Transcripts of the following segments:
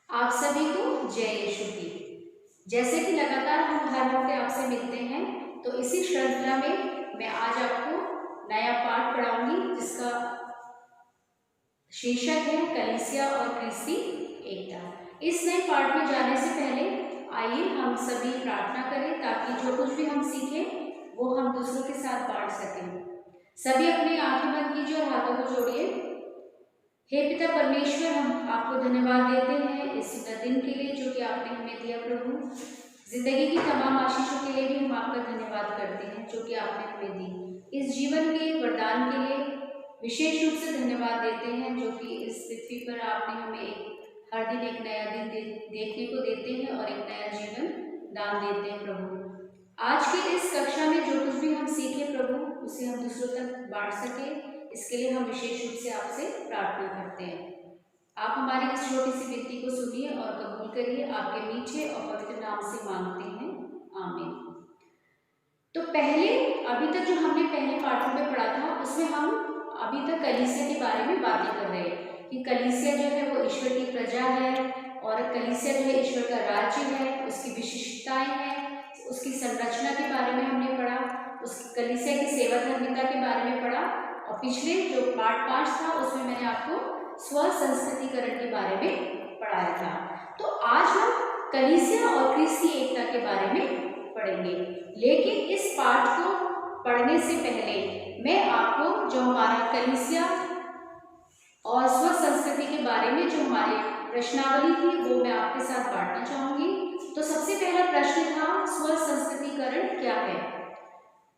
आप सभी को जय यीशु की। जैसे कि लगातार हम हर हफ्ते आपसे मिलते हैं, तो इसी श्रृंखला में मैं आज आपको नया पाठ पढ़ाऊंगी जिसका शीर्षक है कलीसिया और क्रिस्ती एकता। इस नए पाठ में जाने से पहले आइए हम सभी प्रार्थना करें ताकि जो कुछ भी हम सीखें वो हम दूसरों के साथ बांट सकें। सभी अपनी आंखें बंद कीजिए और हाथों को जोड़िए। हे पिता परमेश्वर, हम आपको धन्यवाद देते हैं इस दिन के लिए जो कि आपने हमें दिया। प्रभु, जिंदगी की तमाम आशीषों के लिए भी हम आपका धन्यवाद करते हैं जो कि आपने हमें दी। इस जीवन के वरदान के लिए विशेष रूप से धन्यवाद देते हैं जो कि इस पृथ्वी पर आपने हमें हर दिन एक नया दिन देखने को देते हैं और एक नया जीवन दान देते हैं। प्रभु, आज की इस कक्षा में जो कुछ भी हम सीखे प्रभु, उसे हम दूसरों तक बांट सके, इसके लिए हम विशेष रूप से आपसे प्रार्थना करते हैं। आप हमारी इस छोटी सी विनती को सुनिए और कबूल करिए। आपके मीठे और पवित्र नाम से मांगते हैं, आमीन। तो पहले अभी तक जो हमने पहले पाठों में पढ़ा था उसमें हम अभी तक कलीसिया के बारे में बातें कर रहे हैं कि कलीसिया जो है वो ईश्वर की प्रजा है और कलीसिया जो है ईश्वर का राज्य है, उसकी विशिष्टताएं हैं, उसकी संरचना के बारे में हमने पढ़ा, उसकी कलीसिया की सेवा धर्मिता के बारे में पढ़ा। और पिछले जो पार्ट 5 था उसमें मैंने आपको स्व संस्कृतिकरण के बारे में पढ़ाया था। तो आज हम कलीसिया और क्रिस्ती एकता के बारे में पढ़ेंगे, लेकिन इस पाठ को पढ़ने से पहले मैं आपको जो हमारा कलीसिया और स्व संस्कृति के बारे में जो हमारी प्रश्नावली थी वो मैं आपके साथ बांटना चाहूंगी। तो सबसे पहला प्रश्न था स्व संस्कृतिकरण क्या है।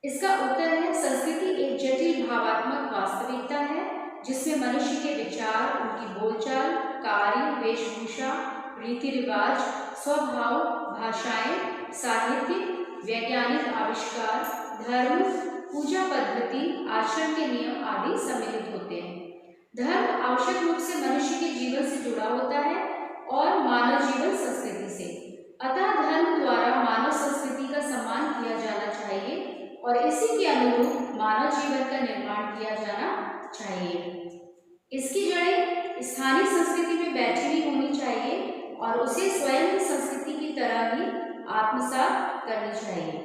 इसका उत्तर है संस्कृति एक जटिल भावात्मक वास्तविकता है जिसमें मनुष्य के विचार, उनकी बोलचाल, कार्य, वेशभूषा, रीति रिवाज, स्वभाव, भाषाएं, साहित्य, वैज्ञानिक आविष्कार, धर्म, पूजा पद्धति, आचरण के नियम आदि सम्मिलित होते हैं। धर्म आवश्यक रूप से मनुष्य के जीवन से जुड़ा होता है और मानव जीवन संस्कृति से। अतः धर्म द्वारा मानव संस्कृति का सम्मान किया जाना चाहिए और इसी के अनुरूप मानव जीवन का निर्माण किया जाना चाहिए। इसकी जड़ें स्थानीय संस्कृति में बैठी हुई होनी चाहिए और उसे स्वयं संस्कृति की तरह ही आत्मसात करनी चाहिए।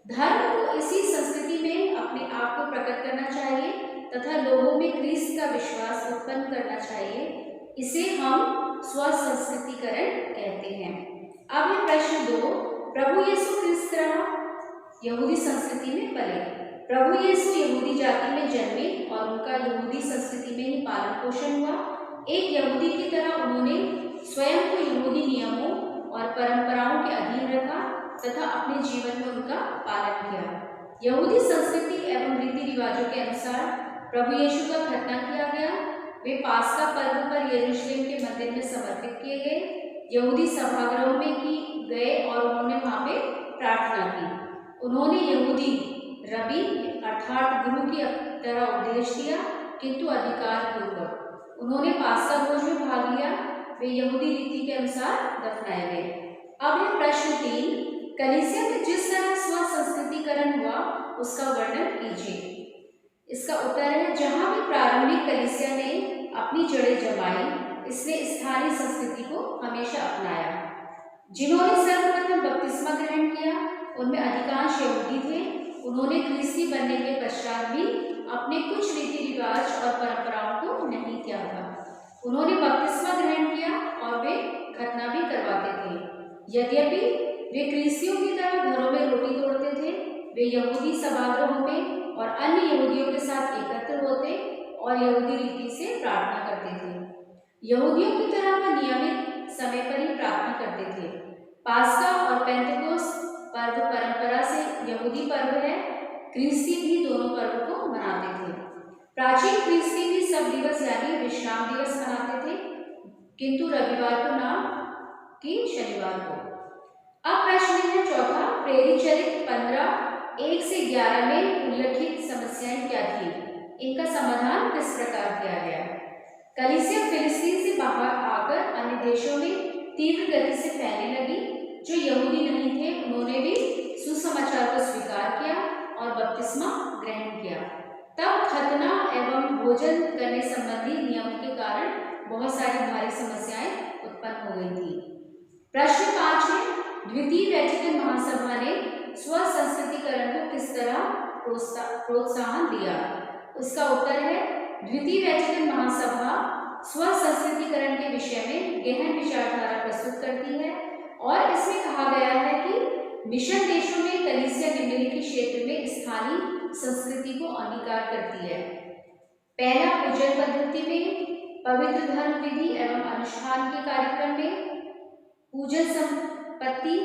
धर्म को इसी संस्कृति में अपने आप को प्रकट करना चाहिए तथा लोगों में क्रिस्त का विश्वास उत्पन्न करना चाहिए। इसे हम स्व संस्कृतिकरण कहते हैं। अब है प्रश्न 2, प्रभु यीशु किस तरह यहूदी संस्कृति में पले। प्रभु यीशु यहूदी जाति में जन्मे और उनका यहूदी संस्कृति में ही पालन पोषण हुआ। एक यहूदी की तरह उन्होंने स्वयं को यहूदी नियमों और परंपराओं के अधीन रखा तथा अपने जीवन में उनका पालन किया। यहूदी संस्कृति एवं रीति रिवाजों के अनुसार प्रभु यीशु का खतना किया गया। वे पास्का पर्व पर यरूशलेम के मंदिर में समर्पित किए गए। यहूदी सभागृहों में की गए और उन्होंने वहां पे प्रार्थना की। उन्होंने यहूदी रबी अर्थात गुरु की तरह उपदेश दिया, किंतु अधिकार पूर्वक। उन्होंने पास्का भोज में भाग लिया। वे यहूदी रीति के अनुसार दफनाए गए। अब है प्रश्न 3, कलीसिया में जिस तरह स्व संस्कृतिकरण हुआ उसका वर्णन कीजिए। इसका उत्तर है जहां भी प्रारंभिक कलीसिया ने अपनी जड़ें जमाई, इसने स्थानीय संस्कृति को हमेशा अपनाया। जिन्होंने सर्वप्रथम बपतिस्मा ग्रहण किया उनमें अधिकांश यहूदी थे। उन्होंने क्रिस्ती बनने के पश्चात भी अपने कुछ रीति रिवाज और परंपराओं को नहीं त्यागा। उन्होंने बपतिस्मा ग्रहण किया और वे खतना भी करवाते थे। यद्यपि वे क्रिस्तियों की तरह घरों में रोटी तोड़ते थे, वे यहूदी सभागृहों में और अन्य यहूदियों के साथ एकत्र होते और यहूदी रीति से प्रार्थना करते थे। यहूदियों की तरह वे नियमित समय पर ही प्रार्थना करते थे। पास्का और पेंतेकोस्त पर्व परंपरा से यहूदी पर्व है। क्रिस्ती भी दोनों पर्व को मनाते थे। प्राचीन क्रिस्ती भी सब दिवस यानी विश्राम दिवस मनाते थे, किंतु रविवार को ना कि शनिवार को। अब प्रश्न है चौथा, प्रेरित चरित्र 15:1-11 में उल्लेखित समस्याएं क्या थी, इनका समाधान किस प्रकार किया गया। कलीसिया फिलिस्तीन से बाहर आकर अन्य देशों में तीव्र गति से फैलने लगी। जो यहूदी नहीं थे उन्होंने भी सुसमाचार को स्वीकार किया और बपतिस्मा ग्रहण किया। तब खतना एवं भोजन करने संबंधी नियमों के कारण बहुत सारी भारी समस्याएं उत्पन्न हो गई थी। प्रश्न 5 है, द्वितीय वैटिकन महासभा ने स्व संस्कृतिकरण को किस तरह प्रोत्साहन दिया? उसका उत्तर है, द्वितीय वैटिकन महासभा स्व संस्कृतिकरण के विषय में गहन विचारधारा प्रस्तुत करती है और इसमें कहा गया है कि मिशन देशों में कलीसिया निम्नलिखित क्षेत्र में स्थानीय संस्कृति को अंगीकार करती है। पहला, पूजन पद्धति में, पवित्र धर्म विधि एवं अनुष्ठान के कार्यक्रम में, पूजन संपत्ति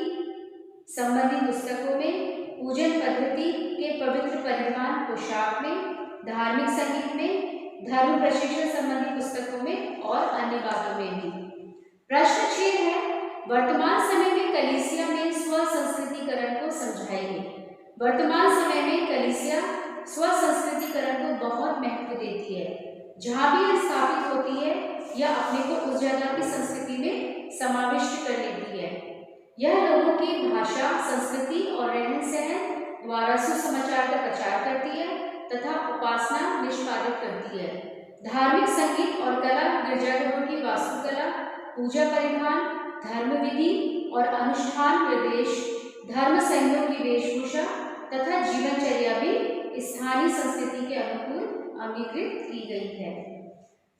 संबंधी पुस्तकों में, पूजन पद्धति के पवित्र परिधान पोशाक में, धार्मिक संगीत में, धर्म प्रशिक्षण संबंधी पुस्तकों में और अन्य बातों में भी। प्रश्न 6 है, वर्तमान समय में कलीसिया में स्व संस्कृतिकरण को समझाइए। वर्तमान समय में कलीसिया स्व संस्कृतिकरण को बहुत महत्व देती है। जहाँ भी यह स्थापित होती है यह अपने को उस जगह की संस्कृति में समाविष्ट कर लेती है। यह लोगों की भाषा, संस्कृति और रहन सहन द्वारा सुसमाचार का प्रचार करती है तथा उपासना निष्पादित करती है। धार्मिक संगीत और कला, गिरजाघरों की वास्तुकला, पूजा परिधान, धर्म विधि और अनुष्ठान निर्देश, धर्म संघों की वेशभूषा तथा जीवनचर्या भी स्थानीय संस्कृति के अनुकूल अंगीकृत की गई है।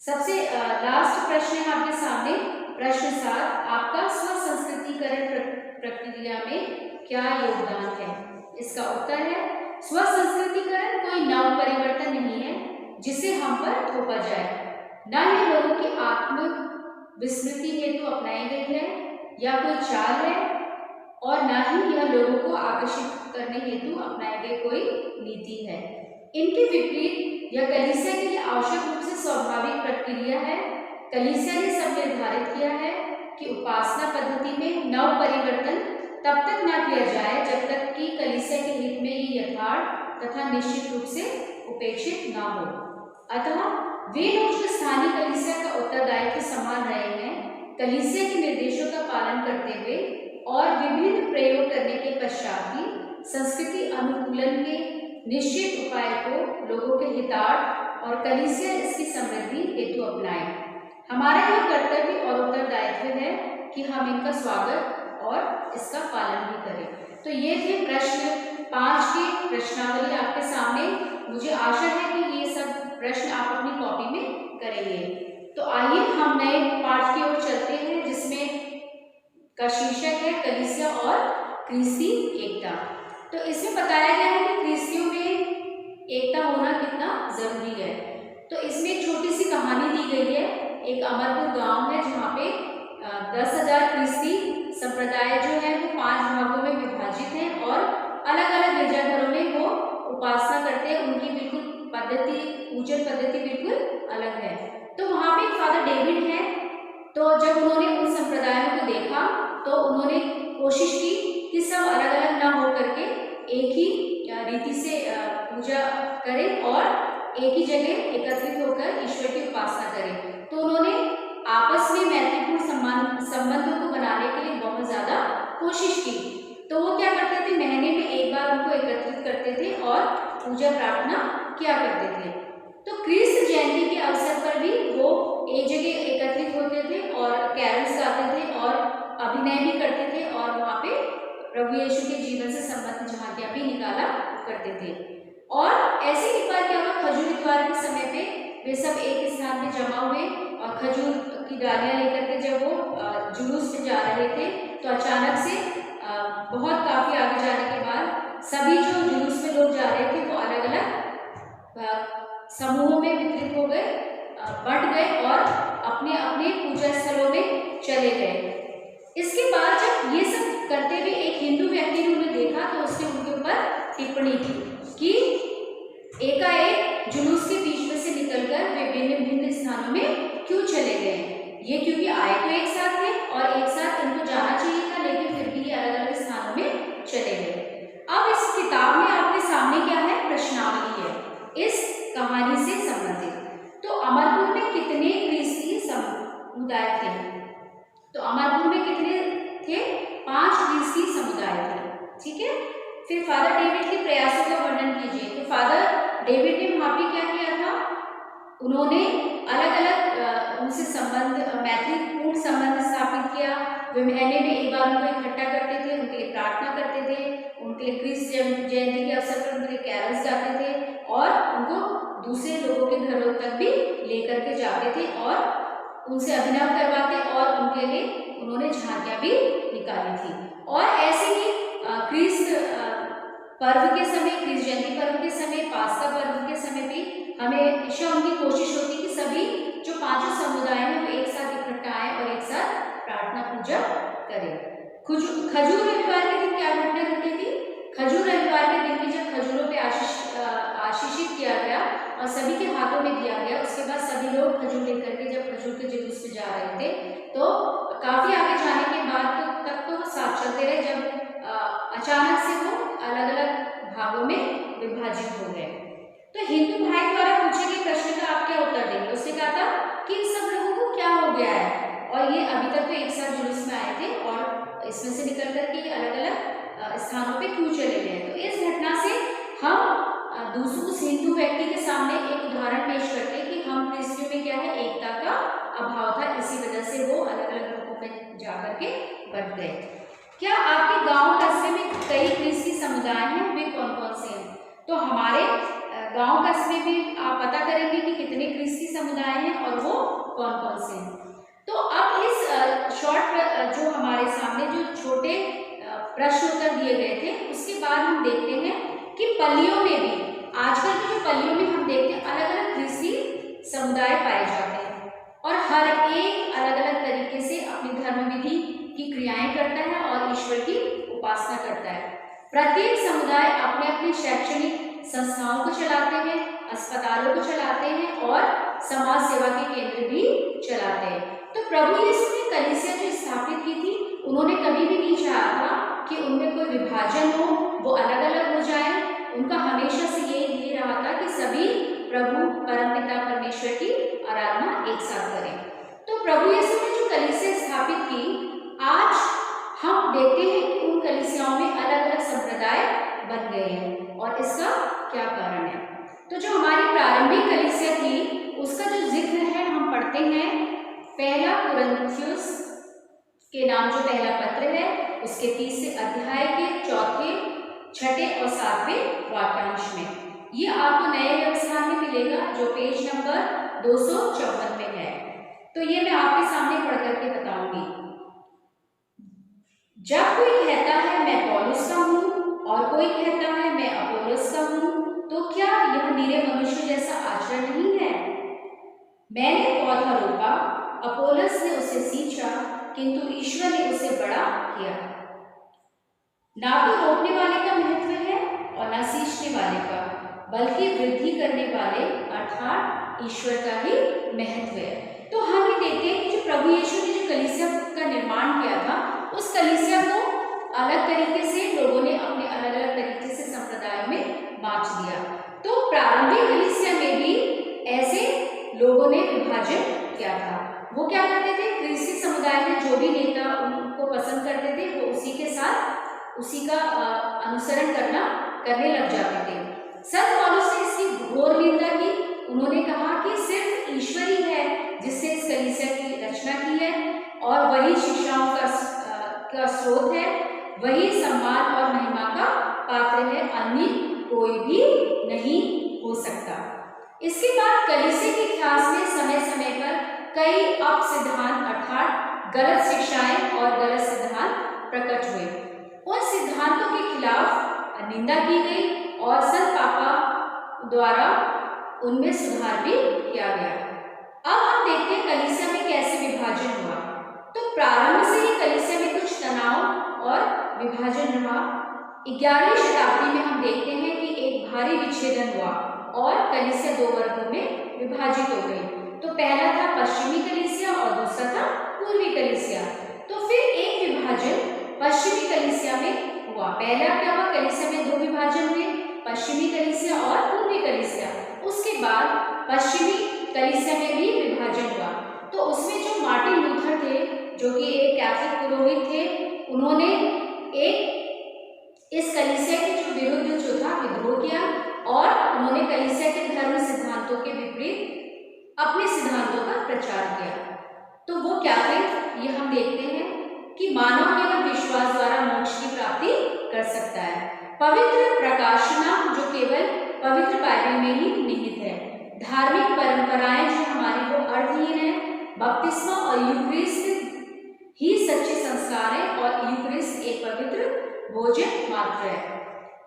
सबसे लास्ट प्रश्न है आपके सामने, प्रश्न 7, आपका स्व संस्कृतिकरण प्रक्रिया में क्या योगदान है? इसका उत्तर है, स्व संस्कृतिकरण कोई नव परिवर्तन नहीं है जिसे हम पर थोपा जाए, न ही लोगों की आत्म विस्मृति हेतु अपनाई गई है या कोई चाल है और न ही यह लोगों को आकर्षित करने हेतु अपनाई गई कोई नीति है। इनके विपरीत यह कलीसिया के लिए आवश्यक रूप से स्वाभाविक प्रक्रिया है। कलीसिया ने सब निर्धारित किया है कि उपासना पद्धति में नव परिवर्तन तब तक न किया जाए जब तक कि कलीसिया के हित में ये यथार्थ तथा निश्चित रूप से उपेक्षित न हो। अतः वे लोग जो स्थानीय कलीसिया का उत्तरदायित्व संभाल रहे हैं, कलीसिया के निर्देशों का पालन करते हुए और विभिन्न प्रयोग करने के पश्चात ही संस्कृति अनुकूलन के निश्चित उपाय को लोगों के हितार्थ और कलीसिया इसकी समृद्धि हेतु अपनाएं। हमारा यह कर्तव्य और उत्तरदायित्व है कि हम इनका स्वागत और इसका पालन भी करें। तो ये थे प्रश्न 5 की प्रश्नावली आपके सामने। मुझे आशा है कि ये सब प्रश्न आप अपनी कॉपी में करेंगे। तो आइए हम नए पाठ की ओर चलते हैं जिसमें का शीर्षक है कलीसिया और क्रिस्ती एकता। तो इसमें बताया गया है कि क्रिस्तियों में एकता होना कितना जरूरी है। तो इसमें एक छोटी सी कहानी दी गई है। एक अमरपुर गांव है जहाँ पे 10,000 क्रिस्ती संप्रदाय जो है वो 5 भागों में विभाजित हैं और अलग अलग गिरजाघरों में वो उपासना करते हैं। उनकी बिल्कुल पद्धति, पूजन पद्धति बिल्कुल अलग है। तो वहाँ पे एक फादर डेविड है। तो जब उन्होंने उन संप्रदायों को देखा तो उन्होंने कोशिश की कि सब अलग अलग ना हो करके एक ही रीति से पूजा करें और एक ही जगह एकत्रित होकर ईश्वर की उपासना करें। तो उन्होंने आपस में मैत्रीपूर्ण संबंधों को बनाने के लिए बहुत ज़्यादा कोशिश की। तो वो क्या करते थे, महीने में एक बार उनको एकत्रित करते थे और पूजा प्रार्थना किया करते थे। तो क्रिस्त जयंती के अवसर पर भी वो एक जगह एकत्रित होते थे और कैरल्स गाते थे और अभिनय भी करते थे और वहाँ पे प्रभु यीशु के जीवन से संबंधित झांकियाँ भी निकाला करते थे। और ऐसे एक बार क्या हुआ, खजूर इतवार के समय पे वे सब एक स्थान पे जमा हुए और खजूर की डालियाँ लेकर के जब वो जुलूस में जा रहे थे तो अचानक से बहुत काफ़ी आगे जाने के बाद सभी जो जुलूस में लोग जा रहे थे वो अलग अलग समूहों में वितरित हो गए, बंट गए और अपने अपने पूजा स्थलों में चले गए। इसके बाद जब ये सब करते हुए एक हिंदू व्यक्ति ने उन्हें देखा तो उसने उनके ऊपर टिप्पणी की कि एकाएक जुलूस के बीच में से निकलकर वे भिन्न भिन्न स्थानों में क्यों चले गए। ये क्योंकि आए तो एक साथ थे और एक साथ इनको जाना चाहिए था, लेकिन फिर भी ये अलग अलग स्थानों में चले गए। अब इस किताब में आपके सामने क्या है, प्रश्नावली है इस कहानी से संबंधित। तो अमरपुर में कितने क्रिस्ती समुदाय थे? तो अमरपुर में कितने थे? 5 क्रिस्ती समुदाय थे। ठीक है। फिर फादर डेविड के प्रयासों का वर्णन कीजिए। तो फादर डेविड ने वहाँ पे उन्होंने अलग अलग उनसे संबंध, मैत्रीपूर्ण संबंध स्थापित किया। वे महीने में एक बार उनको इकट्ठा करते थे, उनके लिए प्रार्थना करते थे, उनके लिए क्रिस जयंती के अवसर पर उनके लिए कैरल्स गाते थे और उनको दूसरे लोगों के घरों तक भी लेकर के जाते थे और उनसे अभिनव करवाते और उनके लिए उन्होंने झांकियां भी निकाली थी। और ऐसे ही क्रिस पर्व के समय, क्रिस जयंती पर्व के समय, पास्का पर्व के समय भी हमेशा उनकी कोशिश होती कि सभी जो पांचों समुदाय हैं वो एक साथ इकट्ठा आए और एक साथ प्रार्थना पूजा करें। खजूर रविवार के दिन क्या घटना घटी थी? खजूर रविवार के दिन भी जब खजूरों पे आशीषित किया गया और सभी के हाथों में दिया गया, उसके बाद सभी लोग खजूर लेकर के जब खजूर के जुलूस पे जा रहे थे तो काफी आगे जाने के बाद तक तो वो साथ चलते रहे, जब अचानक से वो अलग अलग भागों में विभाजित हो गए। तो हिंदू भाई द्वारा पूछे गए प्रश्न का आप क्या उत्तर देंगे? उसने कहा था कि इन सब लोगों को क्या हो गया है और ये अभी तक तो एक साथ जुलूस में आए थे और इसमें से निकल कर के अलग अलग स्थानों पे क्यों चले गए? तो इस घटना से हम उस हिंदू व्यक्ति के सामने एक उदाहरण पेश करते हैं कि हम कृषियों में क्या है, एकता का अभाव था, इसी वजह से वो अलग अलग ग्रुपों में जाकर के बट गए। क्या आपके गांव कस्बे में कई कृषि समुदाय हैं? वे कौन कौन से हैं? तो हमारे गांव कस्बे में आप पता करेंगे कि कितने कृषि समुदाय हैं और वो कौन कौन से हैं। तो अब इस शॉर्ट जो हमारे सामने जो छोटे प्रश्न उत्तर दिए गए थे उसके बाद हम देखते हैं कि पल्लियों में भी, आजकल की जो पल्लियों में हम देखते हैं अलग अलग कृषि समुदाय पाए जाते हैं और हर एक अलग अलग तरीके से अपनी धर्म विधि की क्रियाएं करता है और ईश्वर की उपासना करता है। प्रत्येक समुदाय अपने अपने शैक्षणिक संस्थाओं को चलाते हैं, अस्पतालों को चलाते हैं और समाज सेवा के केंद्र भी चलाते हैं। तो प्रभु यीशु ने कलीसिया जो स्थापित की थी, उन्होंने कभी भी नहीं चाहा था कि उनमें कोई विभाजन हो, वो अलग अलग हो जाए। उनका हमेशा से यही रहा था कि सभी प्रभु परमपिता परमेश्वर की आराधना एक साथ करें। तो प्रभु यीशु ने जो कलीसिया स्थापित की, आज हम देखते हैं कि उन कलीसियाओं में अलग अलग संप्रदाय बन गए हैं और इसका क्या कारण है? तो जो हमारी प्रारंभिक कलीसिया थी उसका जो जिक्र है हम पढ़ते हैं पहला कुरिन्थियुस के नाम जो पहला पत्र है उसके 30 अध्याय के 4, 6 और 7वें वाक्यांश में। ये आपको नए व्यवस्था में मिलेगा जो पेज नंबर 254 में है। तो ये मैं आपके सामने पढ़ करके बताऊंगी। जब कोई कहता है मैं पौलुस का हूँ और कोई कहता है मैं अपोलोस का हूँ, तो क्या यह निरे मनुष्य जैसा आचरण नहीं है? मैंने पौधा रोपा, अपोलोस ने उसे सींचा, किंतु ईश्वर ने उसे बड़ा किया। ना तो रोपने वाले का महत्व है और ना सींचने वाले का, बल्कि वृद्धि करने वाले अर्थात ईश्वर का ही महत्व है। तो हम ये देखते हैं कि जो प्रभु यीशु ने जो कलीसिया का निर्माण किया था, उस कलीसिया को अलग तरीके से लोगों ने अपने अलग अलग तरीके से संप्रदायों में बांट दिया। तो प्रारंभिक कलीसिया में भी ऐसे लोगों ने विभाजन किया था। वो क्या करते थे, कृषि समुदाय में जो भी नेता उनको पसंद करते थे वो उसी के साथ उसी का अनुसरण करने लग जाते थे। संत पौलुस ने इसकी घोर निंदा की। उन्होंने कहा कि सिर्फ ईश्वर ही है जिसने इस कलीसिया की रचना की है और वही शिक्षाओं का स्रोत है, वही सम्मान और महिमा का पात्र है, अन्य कोई भी नहीं हो सकता। इसके बाद कलीसिया के इतिहास में समय समय पर कई अपसिद्धांत अर्थात गलत शिक्षाएं और गलत सिद्धांत प्रकट हुए। उन सिद्धांतों के खिलाफ निंदा की गई और संत पापा द्वारा उनमें सुधार भी किया गया। अब हम देखते हैं कलीसिया में कैसे विभाजन हुआ। तो प्रारंभ से ही कलीसिया में कुछ तनाव और विभाजन रहा। 11वीं शताब्दी में हम देखते हैं कि एक भारी विच्छेदन हुआ और कलीसिया 2 वर्गों में विभाजित हो गई। तो पहला था पश्चिमी कलीसिया और दूसरा था पूर्वी कलीसिया। तो फिर एक विभाजन पश्चिमी कलीसिया में हुआ। पहला क्या हुआ, कलीसिया में 2 विभाजन हुए, पश्चिमी कलीसिया और पूर्वी कलीसिया। उसके बाद पश्चिमी कलीसिया में भी विभाजन हुआ। तो उसमें जो मार्टिन लूथर थे जो कि एक कैथोलिक पुरोहित थे, उन्होंने इस कलीसिया के जो विरुद्ध जो था विद्रोह किया और उन्होंने कलीसिया के धर्म सिद्धांतों के विपरीत अपने सिद्धांतों का प्रचार किया। तो वो क्या थे, ये हम देखते हैं कि मानव केवल विश्वास द्वारा मोक्ष की प्राप्ति कर सकता है। पवित्र प्रकाशना जो केवल पवित्र बाइबल में ही निहित है। धार्मिक परंपराएं जो हमारी वो अर्थहीन है। बपतिस्मा और यूक्रिस्ट ही सच्चे संस्कार है और यूक्रिस्ट एक पवित्र भोजन मात्र है।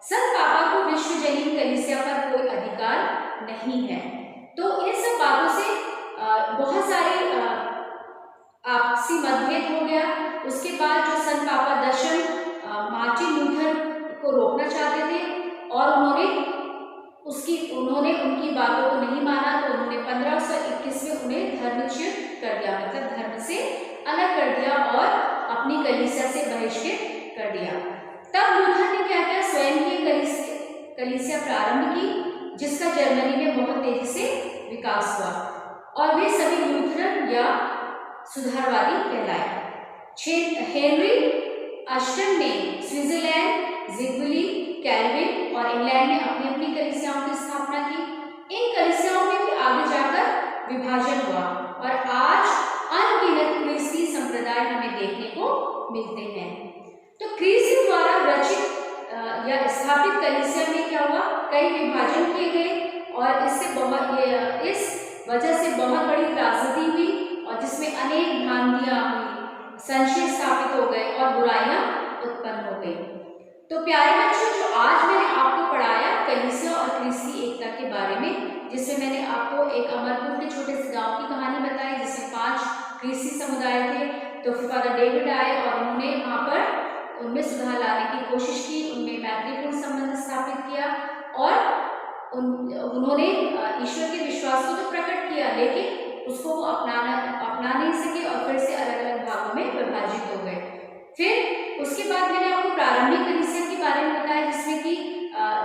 संत पापा को विश्वजनीन कलीसिया पर कोई अधिकार नहीं है। तो इन सब बातों से बहुत सारे आपसी मतभेद हो गया। उसके बाद जो संत पापा दशम मार्टिन लूथर को रोकना चाहते थे और उन्होंने उनकी बातों को नहीं माना, तो उन्होंने 1521 में उन्हें धर्मच्युत कर दिया, मतलब धर्म से अलग कर दिया और अपनी कलीसिया से बहिष्कृत कर दिया। तब लूथर ने क्या किया, स्वयं की कलीसिया प्रारंभ की, जिसका जर्मनी में बहुत तेजी से विकास हुआ और वे सभी लूथरन या सुधारवादी कहलाए। हेनरी अष्टम ने स्विट्जरलैंड, जिगुली, कैल्विन और इंग्लैंड में अपनी अपनी कलीसियाओं की स्थापना की। इन कलीसियाओं में भी आगे जाकर विभाजन हुआ और आज अनगिनत क्रिस्ती संप्रदाय हमें देखने को मिलते हैं। तो क्रिस्त द्वारा रचित या स्थापित कलीसिया में क्या हुआ, कई विभाजन किए गए और इस वजह से बहुत बड़ी त्रासदी हुई और जिसमें अनेक भ्रांतियां हुई, संशय स्थापित हो गए और बुराइयां उत्पन्न हो गई। तो प्यारे बच्चों, जो आज मैंने आपको पढ़ाया कलीसिया और क्रिस्ती एकता के बारे में, जिसमें मैंने आपको एक अमरपुर के छोटे से गांव की कहानी बताई जिसमें 5 क्रिस्ती समुदाय थे। तो फादर डेविड आए और उन्होंने वहाँ पर उनमें सुधार लाने की कोशिश की, उनमें मैत्रीपूर्ण संबंध स्थापित किया और उन्होंने ईश्वर के विश्वास को तो प्रकट किया, लेकिन उसको वो अपना नहीं सके और फिर से अलग अलग भागों में विभाजित हो गए। फिर उसके बाद मैंने आपको प्रारंभिक कलीसिया के बारे में बताया, जिसमें कि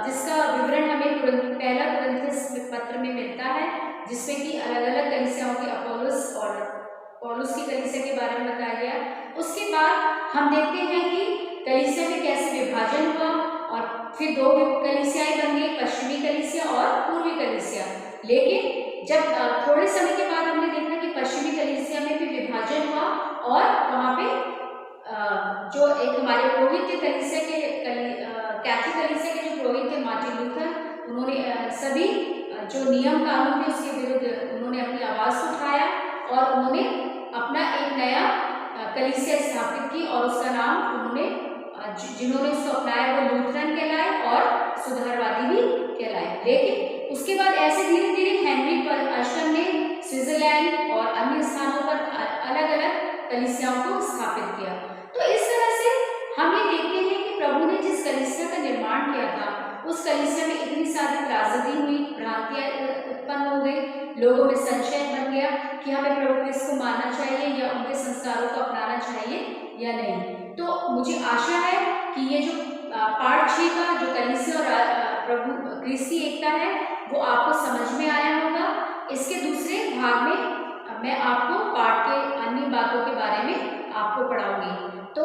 जिसका विवरण हमें पहला कुरिन्थियों पत्र में मिलता है, जिसमें कि अलग अलग कलीसियाओं के अपोलोस और पौलुस की कलीसिया के बारे में बताया गया। उसके बाद हम देखते हैं कि कलीसिया में कैसे विभाजन हुआ और फिर 2 कलीसियाएं बन गई, पश्चिमी कलीसिया और पूर्वी कलीसिया। लेकिन जब थोड़े समय के बाद हमने देखा कि पश्चिमी कलीसिया में भी विभाजन हुआ और वहाँ पे जो एक हमारे पुरोहित थे कलीसिया के कैथोलिक कलीसिया के जो पुरोहित थे मार्टिन लूथर, उन्होंने सभी जो नियम कानून थे उसके विरुद्ध उन्होंने अपनी आवाज़ उठाया और उन्होंने अपना एक नया कलीसिया स्थापित की और उसका नाम जिन्होंने उसको अपनाया वो लूथरन कहलाए और सुधारवादी भी कहलाए। लेकिन उसके बाद ऐसे धीरे धीरे हेनरी अष्टम ने स्विट्जरलैंड और अन्य स्थानों पर अलग अलग कलीसियाओं को स्थापित किया। तो इस तरह से हम ये देखते हैं कि प्रभु ने जिस कलीसिया का निर्माण किया था उस कलीसिया में इतनी सारी त्रासदी हुई, भ्रांतियां उत्पन्न हो गई, लोगों में संशय बन गया कि हमें प्रभु क्रिस्त को मानना चाहिए या उनके संस्कारों को अपनाना चाहिए या नहीं। तो मुझे आशा है कि ये जो पार्ट 6 का जो कलीसिया और प्रभु क्रिस्ती एकता है वो आपको समझ में आया होगा। इसके दूसरे भाग में मैं आपको पाठ के अन्य बातों के बारे में आपको पढ़ाऊंगी, तो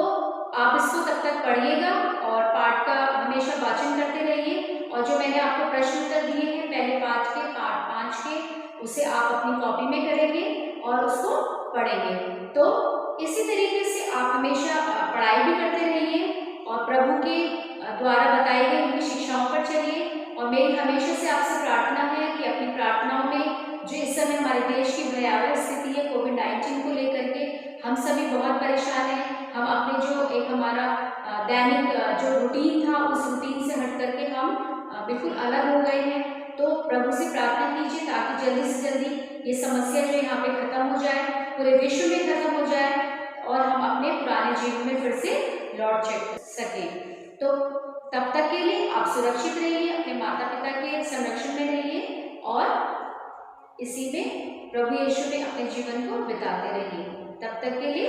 आप इसको तब तक पढ़िएगा और पाठ का हमेशा वाचन करते रहिए। और जो मैंने आपको प्रश्न उत्तर दिए हैं पहले पाठ के, पाठ 5 के, उसे आप अपनी कॉपी में करेंगे और उसको पढ़ेंगे। तो इसी तरीके से आप हमेशा पढ़ाई भी करते रहिए और प्रभु के द्वारा बताई गई उनकी शिक्षाओं पर चलिए। और मेरी हमेशा से आपसे प्रार्थना है कि अपनी प्रार्थनाओं में जो इस समय हमारे देश की भयावह स्थिति है कोविड-19 को लेकर के, हम सभी बहुत परेशान हैं। हम अपने जो एक हमारा दैनिक जो रूटीन था उस रूटीन से हट करके हम बिल्कुल अलग हो गए हैं। तो प्रभु से प्रार्थना कीजिए ताकि जल्दी से जल्दी ये समस्या जो यहाँ पे खत्म हो जाए, पूरे विश्व में खत्म हो जाए और हम अपने पुराने जीवन में फिर से लौट सके। तो तब तक के लिए आप सुरक्षित रहिए, अपने माता पिता के संरक्षण में रहिए और इसी में प्रभु यीशु में अपने जीवन को बिताते रहिए। तब तक के लिए